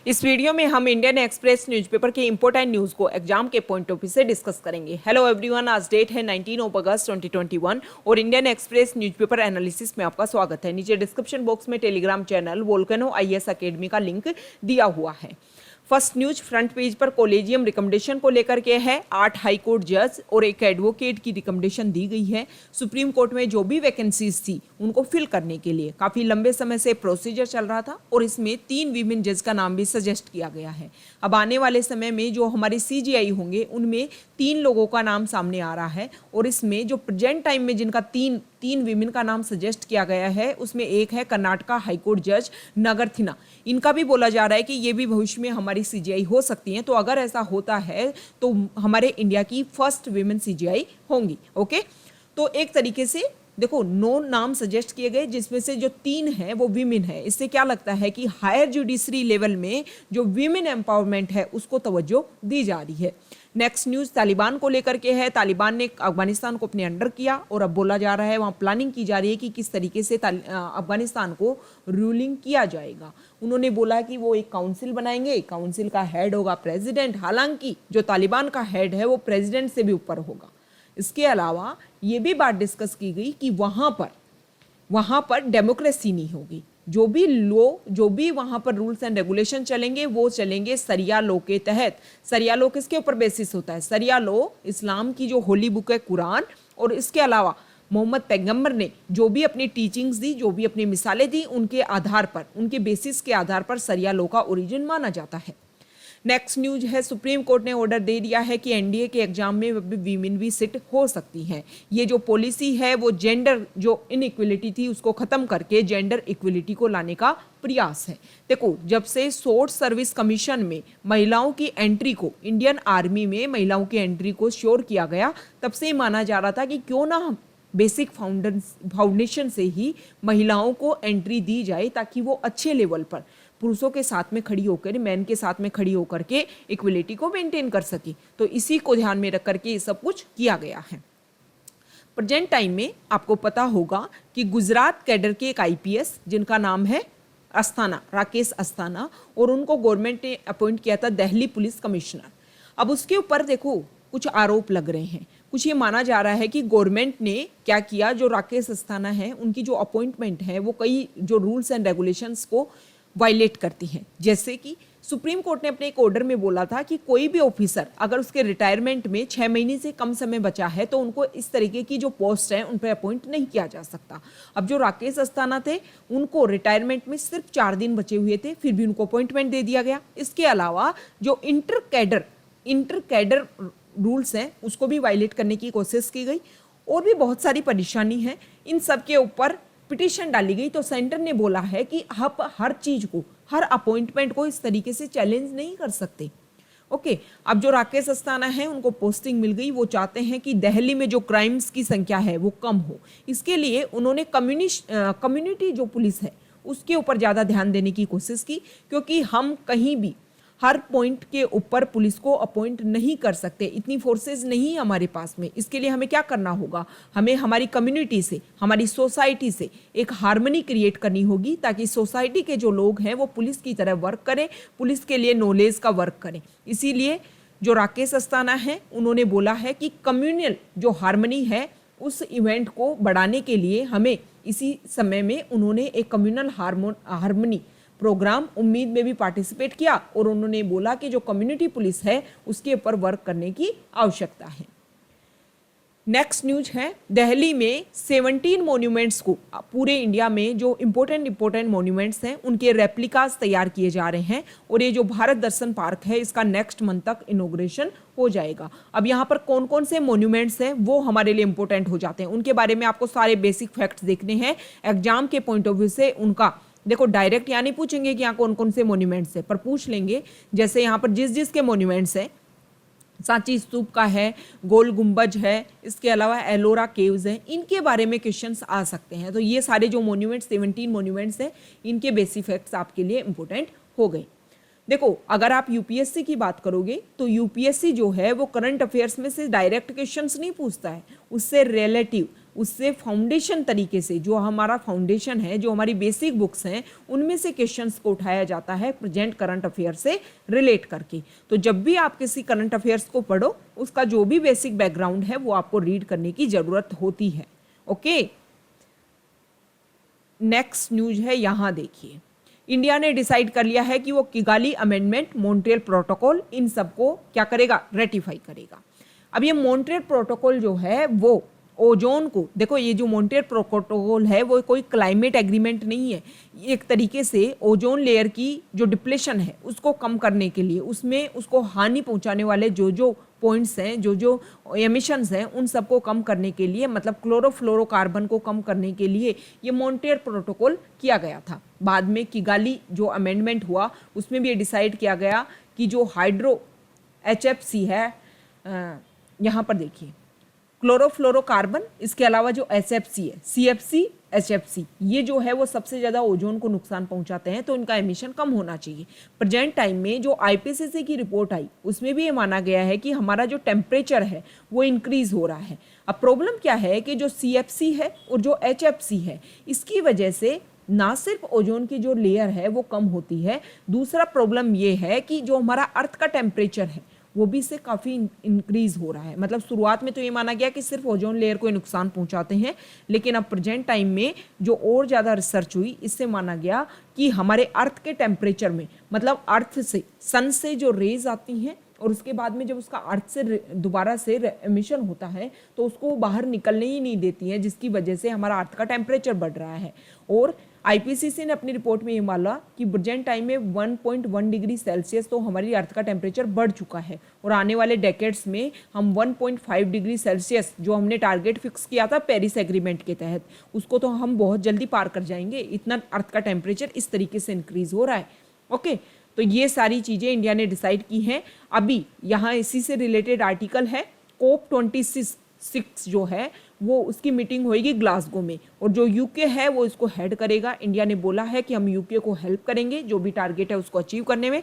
इस वीडियो में हम इंडियन एक्सप्रेस न्यूज़पेपर के इंपॉर्टेंट न्यूज़ को एग्जाम के पॉइंट ऑफ व्यू से डिस्कस करेंगे। हेलो एवरीवन, आज डेट है 19 अगस्त 2021 और इंडियन एक्सप्रेस न्यूज़पेपर एनालिसिस में आपका स्वागत है। नीचे डिस्क्रिप्शन बॉक्स में Telegram channel volcano IAS academy का लिंक दिया हुआ है। फर्स्ट न्यूज फ्रंट पेज पर कॉलेजियम रिकमेंडेशन को लेकर के है। 8 हाई कोर्ट जज और एक एडवोकेट की रिकमेंडेशन दी गई है। सुप्रीम कोर्ट में जो भी वैकेंसीज थी उनको फिल करने के लिए काफी लंबे समय से प्रोसीजर चल रहा था और इसमें 3 वीमेन जज का नाम भी सजेस्ट किया गया है। अब आने वाले समय में जो हमारे सीजीआई होंगे उनमें 3 लोगों का नाम सामने आ रहा है और इसमें जो प्रेजेंट टाइम में जिनका तीन वीमेन का नाम सजेस्ट किया गया है उसमें एक है कर्नाटका हाईकोर्ट जज नगरथिना। इनका भी बोला जा रहा है कि ये भी भविष्य में हमारी सीजीआई हो सकती हैं। तो अगर ऐसा होता है तो हमारे इंडिया की फर्स्ट वीमेन सीजीआई होंगी। ओके, तो एक तरीके से देखो 9 नाम सजेस्ट किए गए जिसमें से जो 3 हैं वो वीमेन है। इससे क्या लगता है कि हायर जुडिशरी लेवल में जो वीमेन एम्पावरमेंट है उसको तवज्जो दी जा रही है। नेक्स्ट न्यूज तालिबान को लेकर के है। तालिबान ने अफगानिस्तान को अपने अंडर किया और अब बोला जा रहा है वहाँ प्लानिंग की जा रही है कि किस तरीके से अफगानिस्तान को रूलिंग किया जाएगा। उन्होंने बोला कि वो एक काउंसिल बनाएंगे, काउंसिल का हेड होगा प्रेसिडेंट, हालांकि जो तालिबान का हेड है वो प्रेसिडेंट से भी ऊपर होगा। इसके अलावा ये भी बात डिस्कस की गई कि वहाँ पर डेमोक्रेसी नहीं होगी। जो भी वहाँ पर रूल्स एंड रेगुलेशन चलेंगे वो चलेंगे सरिया लॉ के तहत। सरिया लॉ किसके ऊपर बेसिस होता है? सरिया लॉ इस्लाम की जो होली बुक है कुरान, और इसके अलावा मोहम्मद पैगंबर ने जो भी अपनी टीचिंग्स दी, जो भी अपनी मिसालें दी, उनके आधार पर, उनके बेसिस के आधार पर सरिया लॉ का ओरिजिन माना जाता है। नेक्स्ट न्यूज है सुप्रीम कोर्ट ने ऑर्डर दे दिया है कि एनडीए के एग्जाम में वीमेन भी सिट हो सकती हैं। ये जो पॉलिसी है वो जेंडर जो इनइक्वलिटी थी उसको खत्म करके जेंडर इक्वलिटी को लाने का प्रयास है। देखो, जब से शॉर्ट सर्विस कमीशन में महिलाओं की एंट्री को, इंडियन आर्मी में महिलाओं की एंट्री को श्योर किया गया, तब से माना जा रहा था कि क्यों ना हम बेसिक फाउंडेशन से ही महिलाओं को एंट्री दी जाए ताकि वो अच्छे लेवल पर पुरुषों के साथ में खड़ी होकर, मैन के साथ में खड़ी होकर के इक्वलिटी को मेंटेन कर सके। तो इसी को ध्यान में रख करके ये सब कुछ किया गया है। प्रेजेंट टाइम में आपको पता होगा कि गुजरात कैडर के एक आईपीएस जिनका नाम है अस्थाना, राकेश अस्थाना, और उनको गवर्नमेंट ने अपॉइंट किया था दिल्ली पुलिस कमिश्नर। अब उसके ऊपर देखो कुछ आरोप लग रहे हैं। कुछ ये माना जा रहा है कि गवर्नमेंट ने क्या किया, जो राकेश अस्थाना है उनकी जो अपॉइंटमेंट है वो कई जो रूल्स एंड रेगुलेशंस को वायलेट करती हैं। जैसे कि सुप्रीम कोर्ट ने अपने एक ऑर्डर में बोला था कि कोई भी ऑफिसर अगर उसके रिटायरमेंट में 6 महीने से कम समय बचा है तो उनको इस तरीके की जो पोस्ट है उन पर अपॉइंट नहीं किया जा सकता। अब जो राकेश अस्थाना थे उनको रिटायरमेंट में सिर्फ 4 दिन बचे हुए थे, फिर भी उनको अपॉइंटमेंट दे दिया गया। इसके अलावा जो इंटर कैडर रूल्स हैं उसको भी वायलेट करने की कोशिश की गई और भी बहुत सारी परेशानी है। इन सब के ऊपर पिटीशन डाली गई तो सेंटर ने बोला है कि आप हर चीज को, हर अपॉइंटमेंट को इस तरीके से चैलेंज नहीं कर सकते। ओके, अब जो राकेश अस्थाना है उनको पोस्टिंग मिल गई। वो चाहते हैं कि दिल्ली में जो क्राइम्स की संख्या है वो कम हो। इसके लिए उन्होंने कम्युनिटी जो पुलिस है उसके ऊपर ज़्यादा ध्यान देने की कोशिश की, क्योंकि हम कहीं भी हर पॉइंट के ऊपर पुलिस को अपॉइंट नहीं कर सकते, इतनी फोर्सेस नहीं है हमारे पास में। इसके लिए हमें क्या करना होगा, हमें हमारी कम्युनिटी से, हमारी सोसाइटी से एक हार्मनी क्रिएट करनी होगी ताकि सोसाइटी के जो लोग हैं वो पुलिस की तरह वर्क करें, पुलिस के लिए नॉलेज का वर्क करें। इसीलिए जो राकेश अस्थाना है उन्होंने बोला है कि कम्युनल जो हार्मनी है उस इवेंट को बढ़ाने के लिए हमें इसी समय में उन्होंने एक कम्युनल हार्मनी प्रोग्राम उम्मीद में भी पार्टिसिपेट किया और उन्होंने बोला कि जो कम्युनिटी पुलिस है उसके ऊपर वर्क करने की आवश्यकता है। नेक्स्ट न्यूज है दिल्ली में 17 मॉन्यूमेंट्स को, पूरे इंडिया में जो इंपॉर्टेंट मॉन्यूमेंट्स हैं उनके रेप्लिकास तैयार किए जा रहे हैं और ये जो भारत दर्शन पार्क है इसका नेक्स्ट मंथ तक इनॉग्रेशन हो जाएगा। अब यहाँ पर कौन कौन से मॉन्यूमेंट्स हैं वो हमारे लिए इंपॉर्टेंट हो जाते हैं, उनके बारे में आपको सारे बेसिक फैक्ट्स देखने हैं एग्जाम के पॉइंट ऑफ व्यू से। उनका देखो डायरेक्ट यहाँ नहीं पूछेंगे कि यहाँ कौन कौन से मॉन्यूमेंट्स है, पर पूछ लेंगे जैसे यहाँ पर जिस के मॉन्यूमेंट्स है, सांची स्तूप का है, गोल गुंबज है, इसके अलावा एलोरा केव्स है, इनके बारे में क्वेश्चंस आ सकते हैं। तो ये सारे जो मॉन्यूमेंट्स 17 मॉन्यूमेंट्स हैं इनके बेसिक फैक्ट्स आपके लिए इंपॉर्टेंट हो गए। देखो, अगर आप यूपीएससी की बात करोगे तो यूपीएससी जो है वो करंट अफेयर्स में से डायरेक्ट क्वेश्चंस नहीं पूछता है, उससे रिलेटिव उससे फाउंडेशन तरीके से, जो हमारा फाउंडेशन है, जो हमारी बेसिक बुक्स हैं, उनमें से क्वेश्चंस को उठाया जाता है प्रेजेंट करंट अफेयर से रिलेट करके। तो जब भी आप किसी करंट अफेयर्स को पढ़ो, उसका जो भी बेसिक बैकग्राउंड है वो आपको रीड करने की जरूरत होती है। ओके, नेक्स्ट न्यूज है, यहां देखिए, इंडिया ने डिसाइड कर लिया है कि वो किगाली अमेंडमेंट, मॉन्ट्रियल प्रोटोकॉल, इन सबको क्या करेगा, रेटिफाई करेगा। अब ये मॉन्ट्रियल प्रोटोकॉल जो है वो ओजोन को, देखो ये जो मॉन्ट्रियल प्रोटोकॉल है वो कोई क्लाइमेट एग्रीमेंट नहीं है, ये एक तरीके से ओजोन लेयर की जो डिप्लेशन है उसको कम करने के लिए, उसमें उसको हानि पहुंचाने वाले जो जो पॉइंट्स हैं, जो जो एमिशंस हैं, उन सबको कम करने के लिए, मतलब क्लोरोफ्लोरोकार्बन को कम करने के लिए ये मॉन्ट्रियल प्रोटोकॉल किया गया था। बाद में किगाली जो अमेंडमेंट हुआ उसमें भी ये डिसाइड किया गया कि जो हाइड्रो HFC है, यहाँ पर देखिए क्लोरोफ्लोरोकार्बन, इसके अलावा जो HFC है, CFC, HFC, ये जो है वो सबसे ज़्यादा ओजोन को नुकसान पहुंचाते हैं, तो इनका एमिशन कम होना चाहिए। प्रेजेंट टाइम में जो IPCC की रिपोर्ट आई उसमें भी ये माना गया है कि हमारा जो टेम्परेचर है वो इंक्रीज हो रहा है। अब प्रॉब्लम क्या है कि जो CFC है और जो HFC है, इसकी वजह से ना सिर्फ ओजोन की जो लेयर है वो कम होती है, दूसरा प्रॉब्लम ये है कि जो हमारा अर्थ का टेम्परेचर है वो भी इससे काफ़ी इंक्रीज हो रहा है। मतलब शुरुआत में तो ये माना गया कि सिर्फ ओजोन लेयर को नुकसान पहुंचाते हैं, लेकिन अब प्रेजेंट टाइम में जो और ज़्यादा रिसर्च हुई, इससे माना गया कि हमारे अर्थ के टेम्परेचर में, मतलब अर्थ से, सन से जो रेज आती हैं और उसके बाद में जब उसका अर्थ से दोबारा से एमिशन होता है तो उसको बाहर निकलने ही नहीं देती है, जिसकी वजह से हमारा अर्थ का टेम्परेचर बढ़ रहा है। और IPCC ने अपनी रिपोर्ट में ये माना कि प्रेजेंट टाइम में 1.1 डिग्री सेल्सियस तो हमारी अर्थ का टेम्परेचर बढ़ चुका है, और आने वाले डेकेड्स में हम 1.5 डिग्री सेल्सियस जो हमने टारगेट फिक्स किया था पेरिस एग्रीमेंट के तहत, उसको तो हम बहुत जल्दी पार कर जाएंगे। इतना अर्थ का टेम्परेचर इस तरीके से इंक्रीज हो रहा है। ओके, तो ये सारी चीज़ें इंडिया ने डिसाइड की हैं। अभी यहाँ इसी से रिलेटेड आर्टिकल है, COP26 जो है वो उसकी मीटिंग होगी ग्लासगो में, और जो UK है वो इसको हेड करेगा। इंडिया ने बोला है कि हम UK को हेल्प करेंगे जो भी टारगेट है उसको अचीव करने में।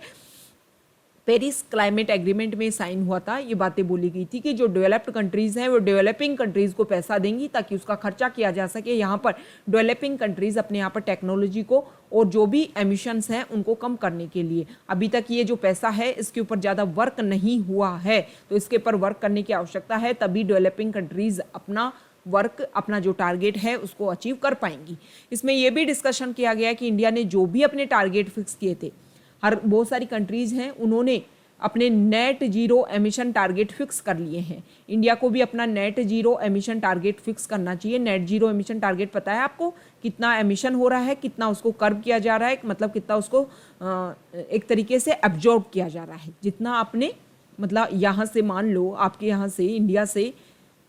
पेरिस क्लाइमेट एग्रीमेंट में साइन हुआ था, ये बातें बोली गई थी कि जो डेवलप्ड कंट्रीज़ हैं वो डेवलपिंग कंट्रीज़ को पैसा देंगी ताकि उसका खर्चा किया जा सके। यहाँ पर डेवलपिंग कंट्रीज़ अपने यहाँ पर टेक्नोलॉजी को और जो भी एमिशंस हैं उनको कम करने के लिए, अभी तक ये जो पैसा है इसके ऊपर ज़्यादा वर्क नहीं हुआ है, तो इसके ऊपर वर्क करने की आवश्यकता है, तभी डेवलपिंग कंट्रीज़ अपना वर्क, अपना जो टारगेट है उसको अचीव कर पाएंगी। इसमें यह भी डिस्कशन किया गया कि इंडिया ने जो भी अपने टारगेट फिक्स किए थे, हर बहुत सारी कंट्रीज़ हैं उन्होंने अपने net zero emission target fix कर लिए हैं। इंडिया को भी अपना net zero emission target fix करना चाहिए। नेट जीरो एमिशन टारगेट पता है आपको, कितना एमिशन हो रहा है, कितना उसको कर्व किया जा रहा है, मतलब कितना उसको एक तरीके से एब्जॉर्ब किया जा रहा है। जितना आपने, मतलब यहाँ से मान लो आपके यहाँ से इंडिया से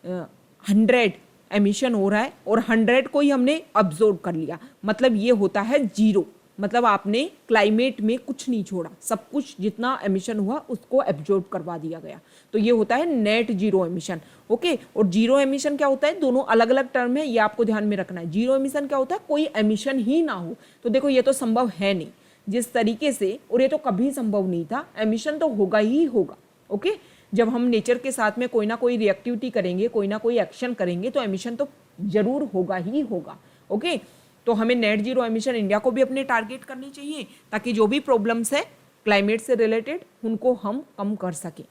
100 एमिशन हो रहा है और 100 को ही हमने अब्जॉर्ब कर लिया, मतलब ये होता है जीरो। मतलब आपने क्लाइमेट में कुछ नहीं छोड़ा, सब कुछ जितना एमिशन हुआ उसको एब्जॉर्ब करवा दिया गया, तो ये होता है नेट जीरो एमिशन। ओके, और जीरो एमिशन क्या होता है, दोनों अलग अलग टर्म है, ये आपको ध्यान में रखना है। जीरो एमिशन क्या होता है, कोई एमिशन ही ना हो, तो देखो ये तो संभव है नहीं जिस तरीके से, और ये तो कभी संभव नहीं था, एमिशन तो होगा ही होगा। ओके, जब हम नेचर के साथ में कोई ना कोई रिएक्टिविटी करेंगे, कोई ना कोई एक्शन करेंगे, तो एमिशन तो जरूर होगा ही होगा। ओके, तो हमें नेट जीरो एमिशन इंडिया को भी अपने टारगेट करनी चाहिए ताकि जो भी प्रॉब्लम्स है क्लाइमेट से रिलेटेड उनको हम कम कर सकें।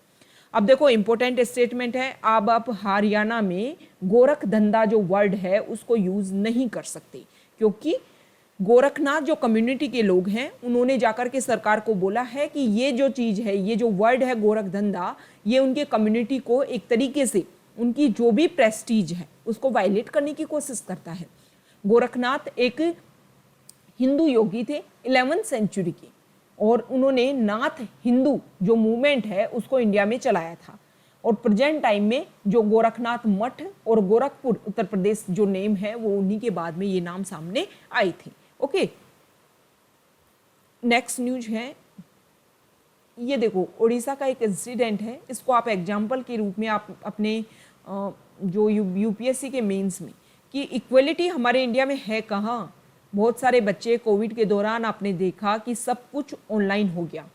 अब देखो इंपॉर्टेंट स्टेटमेंट है, अब आप हरियाणा में गोरख धंधा जो वर्ड है उसको यूज नहीं कर सकते, क्योंकि गोरखनाथ जो कम्युनिटी के लोग हैं उन्होंने जाकर के सरकार को बोला है कि ये जो चीज़ है, ये जो वर्ड है गोरख धंधा, ये उनके कम्युनिटी को एक तरीके से उनकी जो भी प्रेस्टीज है उसको वायलेट करने की कोशिश करता है। गोरखनाथ एक हिंदू योगी थे 11वीं सेंचुरी के, और उन्होंने नाथ हिंदू जो मूवमेंट है उसको इंडिया में चलाया था, और प्रेजेंट टाइम में जो गोरखनाथ मठ और गोरखपुर उत्तर प्रदेश जो नेम है वो उन्हीं के बाद में ये नाम सामने आई थी। ओके, नेक्स्ट न्यूज है, ये देखो उड़ीसा का एक इंसिडेंट है, इसको आप एग्जाम्पल के रूप में आप अपने जो UPSC के मेंस में, कि इक्वलिटी हमारे इंडिया में है कहाँ। बहुत सारे बच्चे कोविड के दौरान आपने देखा कि सब कुछ ऑनलाइन हो गया,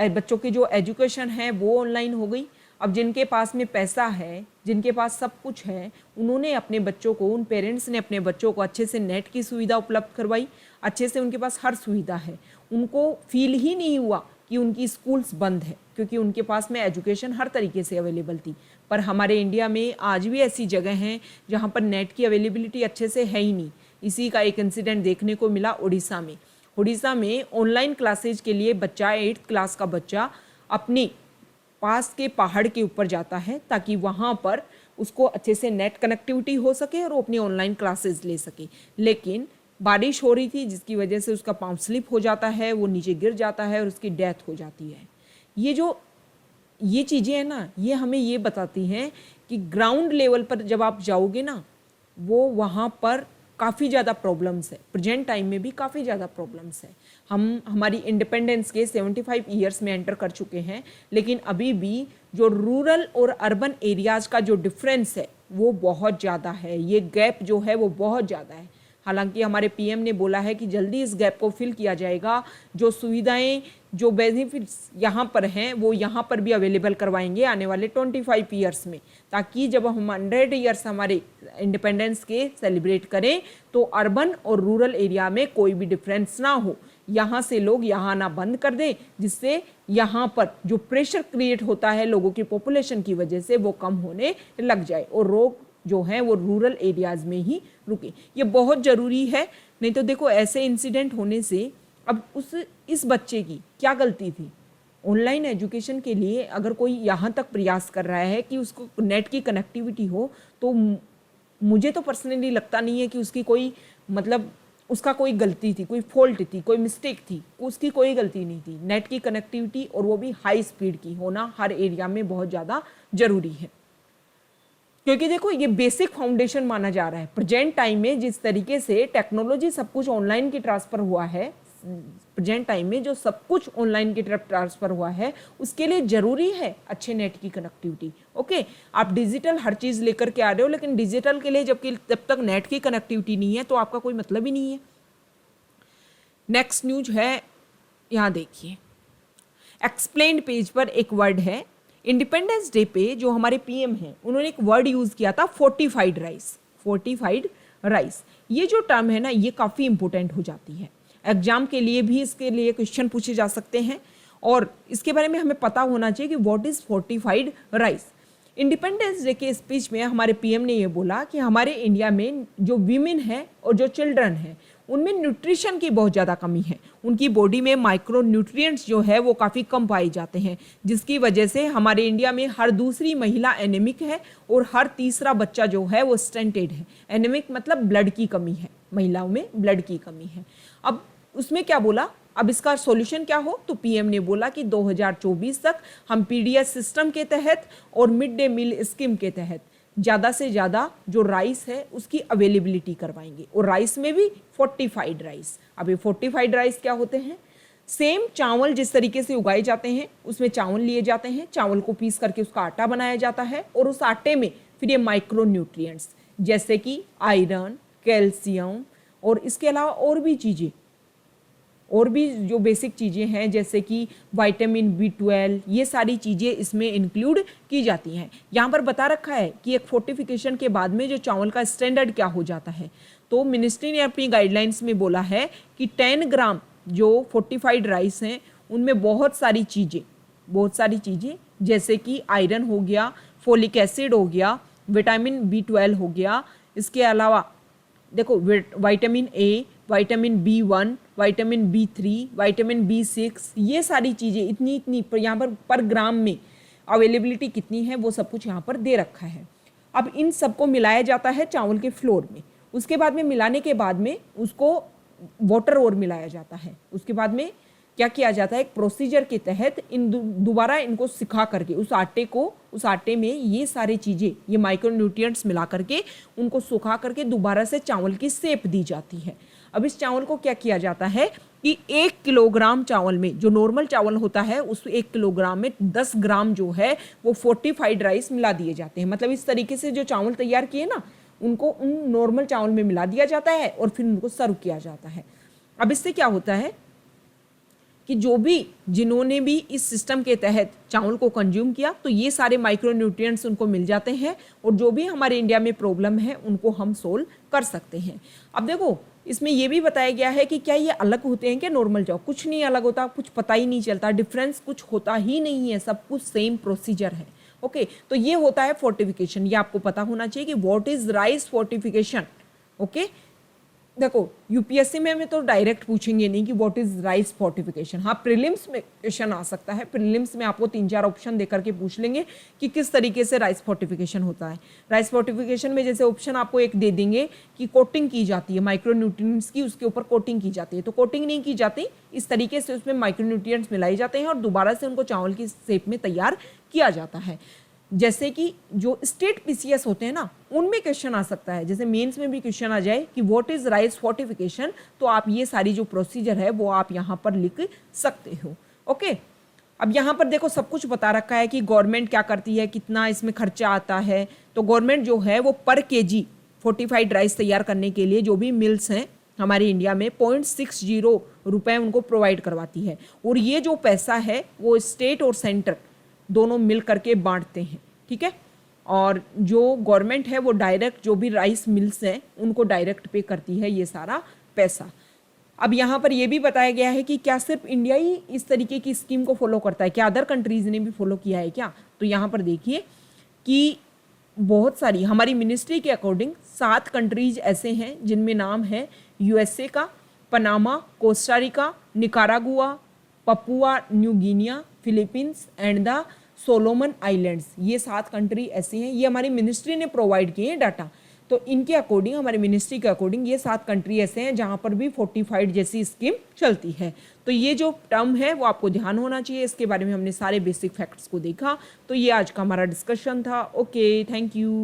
बच्चों की जो एजुकेशन है वो ऑनलाइन हो गई। अब जिनके पास में पैसा है, जिनके पास सब कुछ है, उन्होंने अपने बच्चों को, उन पेरेंट्स ने अपने बच्चों को अच्छे से नेट की सुविधा उपलब्ध करवाई, अच्छे से उनके पास हर सुविधा है। उनको फील ही नहीं हुआ कि उनकी स्कूल्स बंद है, क्योंकि उनके पास में एजुकेशन हर तरीके से अवेलेबल थी। पर हमारे इंडिया में आज भी ऐसी जगह हैं जहाँ पर नेट की अवेलेबिलिटी अच्छे से है ही नहीं। इसी का एक इंसिडेंट देखने को मिला उड़ीसा में। उड़ीसा में ऑनलाइन क्लासेज के लिए बच्चा, 8th क्लास का बच्चा अपनी पास के पहाड़ के ऊपर जाता है ताकि वहाँ पर उसको अच्छे से नेट कनेक्टिविटी हो सके और वो अपनी ऑनलाइन क्लासेस ले सके। लेकिन बारिश हो रही थी जिसकी वजह से उसका पाँव स्लिप हो जाता है, वो नीचे गिर जाता है और उसकी डेथ हो जाती है। ये चीज़ें हैं ना, ये हमें ये बताती हैं कि ग्राउंड लेवल पर जब आप जाओगे ना, वो वहाँ पर काफ़ी ज़्यादा प्रॉब्लम्स है। प्रेजेंट टाइम में भी काफ़ी ज़्यादा प्रॉब्लम्स है। हम हमारी इंडिपेंडेंस के 75 ईयर्स में एंटर कर चुके हैं, लेकिन अभी भी जो रूरल और अर्बन एरियाज़ का जो डिफरेंस है वो बहुत ज़्यादा है। ये गैप जो है वो बहुत ज़्यादा है। हालांकि हमारे पीएम ने बोला है कि जल्दी इस गैप को फिल किया जाएगा। जो सुविधाएं, जो बेनिफिट्स यहाँ पर हैं वो यहाँ पर भी अवेलेबल करवाएंगे आने वाले 25 ईयर्स में, ताकि जब हम 100 ईयर्स हमारे इंडिपेंडेंस के सेलिब्रेट करें तो अर्बन और रूरल एरिया में कोई भी डिफरेंस ना हो। यहाँ से लोग यहाँ आना बंद कर दें, जिससे यहाँ पर जो प्रेशर क्रिएट होता है लोगों की पॉपुलेशन की वजह से वो कम होने लग जाए और रोग जो है वो रूरल एरियाज में ही रुके। ये बहुत ज़रूरी है। नहीं तो देखो, ऐसे इंसिडेंट होने से अब इस बच्चे की क्या गलती थी? ऑनलाइन एजुकेशन के लिए अगर कोई यहाँ तक प्रयास कर रहा है कि उसको नेट की कनेक्टिविटी हो, तो मुझे तो पर्सनली लगता नहीं है कि उसकी कोई उसका कोई गलती थी, कोई फॉल्ट थी, कोई मिस्टेक थी। उसकी कोई गलती नहीं थी। नेट की कनेक्टिविटी और वो भी हाई स्पीड की होना हर एरिया में बहुत ज़्यादा ज़रूरी है, क्योंकि देखो ये बेसिक फाउंडेशन माना जा रहा है। प्रेजेंट टाइम में जिस तरीके से टेक्नोलॉजी सब कुछ ऑनलाइन की ट्रांसफ़र हुआ है, प्रेजेंट टाइम में जो सब कुछ ऑनलाइन की तरफ ट्रांसफ़र हुआ है, उसके लिए ज़रूरी है अच्छे नेट की कनेक्टिविटी। ओके, आप डिजिटल हर चीज़ लेकर के आ रहे हो, लेकिन डिजिटल के लिए जब तक नेट की कनेक्टिविटी नहीं है तो आपका कोई मतलब ही नहीं है। नेक्स्ट न्यूज है, यहाँ देखिए, एक्सप्लेन्ड पेज पर एक वर्ड है। इंडिपेंडेंस डे पे जो हमारे पीएम हैं उन्होंने एक वर्ड यूज़ किया था, फोर्टिफाइड राइस। फोर्टिफाइड राइस, ये जो टर्म है ना, ये काफ़ी इंपॉर्टेंट हो जाती है। एग्जाम के लिए भी इसके लिए क्वेश्चन पूछे जा सकते हैं और इसके बारे में हमें पता होना चाहिए कि what is fortified rice. Independence day के स्पीच में हमारे पीएम ने ये बोला कि हमारे इंडिया में जो वीमेन है और जो चिल्ड्रन है उनमें न्यूट्रिशन की बहुत ज़्यादा कमी है। उनकी बॉडी में माइक्रो न्यूट्रिएंट्स जो है वो काफ़ी कम पाए जाते हैं, जिसकी वजह से हमारे इंडिया में हर दूसरी महिला एनीमिक है और हर तीसरा बच्चा जो है वो स्टेंटेड है। एनीमिक मतलब ब्लड की कमी है, महिलाओं में ब्लड की कमी है। अब उसमें क्या बोला, अब इसका सॉल्यूशन क्या हो, तो पीएम ने बोला कि 2024 तक हम पीडीएस सिस्टम के तहत और मिड डे मील स्कीम के तहत ज़्यादा से ज़्यादा जो राइस है उसकी अवेलेबिलिटी करवाएंगे, और राइस में भी फोर्टिफाइड राइस। अब ये फोर्टिफाइड राइस क्या होते हैं? सेम चावल जिस तरीके से उगाए जाते हैं उसमें चावल लिए जाते हैं, चावल को पीस करके उसका आटा बनाया जाता है और उस आटे में फिर ये माइक्रो न्यूट्रिएंट्स जैसे कि आयरन, कैल्शियम और इसके अलावा और भी चीज़ें, और भी जो बेसिक चीज़ें हैं जैसे कि विटामिन B12, ये सारी चीज़ें इसमें इंक्लूड की जाती हैं। यहाँ पर बता रखा है कि एक फोर्टिफिकेशन के बाद में जो चावल का स्टैंडर्ड क्या हो जाता है। तो मिनिस्ट्री ने अपनी गाइडलाइंस में बोला है कि 10 ग्राम जो फोर्टिफाइड राइस हैं उनमें बहुत सारी चीज़ें जैसे कि आयरन हो गया, फोलिक एसिड हो गया, विटामिन B12 हो गया, इसके अलावा देखो vitamin A, vitamin B1, vitamin B3, vitamin B6, ये सारी चीज़ें इतनी यहाँ पर ग्राम में अवेलेबिलिटी कितनी है वो सब कुछ यहाँ पर दे रखा है। अब इन सबको मिलाया जाता है चावल के फ्लोर में। उसके बाद में मिलाने के बाद में उसको वाटर और मिलाया जाता है। उसके बाद में क्या किया जाता है, एक प्रोसीजर के तहत दोबारा इनको सिखा करके उस आटे में ये सारी चीज़ें, ये माइक्रोन्यूट्रिएंट्स मिला करके उनको सुखा करके दोबारा से चावल की शेप दी जाती है। अब इस चावल को क्या किया जाता है कि 1 किलोग्राम चावल में, जो नॉर्मल चावल होता है उस 1 किलोग्राम में 10 ग्राम जो है वो फोर्टिफाइड राइस मिला दिए जाते हैं। मतलब इस तरीके से जो चावल तैयार किए ना उनको उन नॉर्मल चावल में मिला दिया जाता है और फिर उनको सर्व किया जाता है। अब इससे क्या होता है कि जो भी जिन्होंने भी इस सिस्टम के तहत चावल को कंज्यूम किया तो ये सारे माइक्रो न्यूट्रिएंट्स उनको मिल जाते हैं और जो भी हमारे इंडिया में प्रॉब्लम है उनको हम सोल्व कर सकते हैं। अब देखो इसमें ये भी बताया गया है कि क्या ये अलग होते हैं क्या नॉर्मल चावल? कुछ नहीं अलग होता, कुछ पता ही नहीं चलता, डिफरेंस कुछ होता ही नहीं है, सब कुछ सेम प्रोसीजर है। ओके, तो ये होता है फोर्टिफिकेशन। ये आपको पता होना चाहिए कि what is rice fortification. Okay, देखो यूपीएससी में हमें तो डायरेक्ट पूछेंगे नहीं कि व्हाट इज राइस फोर्टिफिकेशन। हाँ, प्रीलिम्स में क्वेश्चन आ सकता है। प्रीलिम्स में आपको 3-4 ऑप्शन देकर के पूछ लेंगे कि किस तरीके से राइस फोर्टिफिकेशन होता है। राइस फोर्टिफिकेशन में जैसे ऑप्शन आपको एक दे देंगे कि कोटिंग की जाती है माइक्रो न्यूट्रिएंट्स की, उसके ऊपर कोटिंग की जाती है। तो कोटिंग नहीं की जाती, इस तरीके से उसमें माइक्रो न्यूट्रिएंट्स मिलाए जाते हैं और दोबारा से उनको चावल की शेप में तैयार किया जाता है। जैसे कि जो स्टेट पीसीएस होते हैं ना, उनमें क्वेश्चन आ सकता है। जैसे मेंस में भी क्वेश्चन आ जाए कि व्हाट इज राइस फोर्टिफिकेशन, तो आप ये सारी जो प्रोसीजर है वो आप यहाँ पर लिख सकते हो। ओके, अब यहाँ पर देखो सब कुछ बता रखा है कि गवर्नमेंट क्या करती है, कितना इसमें खर्चा आता है। तो गवर्नमेंट जो है वो पर केजी फोर्टिफाइड राइस तैयार करने के लिए जो भी मिल्स हैं हमारे इंडिया में 0.60 रुपये उनको प्रोवाइड करवाती है। और ये जो पैसा है वो स्टेट और सेंटर दोनों मिल करके बांटते हैं, ठीक है। और जो गवर्नमेंट है वो डायरेक्ट जो भी राइस मिल्स हैं उनको डायरेक्ट पे करती है ये सारा पैसा। अब यहाँ पर ये भी बताया गया है कि क्या सिर्फ इंडिया ही इस तरीके की स्कीम को फॉलो करता है, क्या अदर कंट्रीज ने भी फॉलो किया है क्या? तो यहाँ पर देखिए कि बहुत सारी हमारी मिनिस्ट्री के अकॉर्डिंग 7 कंट्रीज ऐसे हैं जिनमें नाम है यूएसए का, Panama, Costa Rica, Nicaragua, Papua new Guinea, Philippines and the Solomon islands. ये 7 कंट्री ऐसी हैं, ये हमारी मिनिस्ट्री ने प्रोवाइड किए हैं डाटा। तो इनके अकॉर्डिंग, हमारी मिनिस्ट्री के अकॉर्डिंग ये 7 कंट्री ऐसे हैं जहाँ पर भी फोर्टिफाइड जैसी स्कीम चलती है। तो ये जो टर्म है वो आपको ध्यान होना चाहिए। इसके बारे में हमने सारे बेसिक फैक्ट्स को देखा। तो ये आज का हमारा डिस्कशन था। Okay, thank you.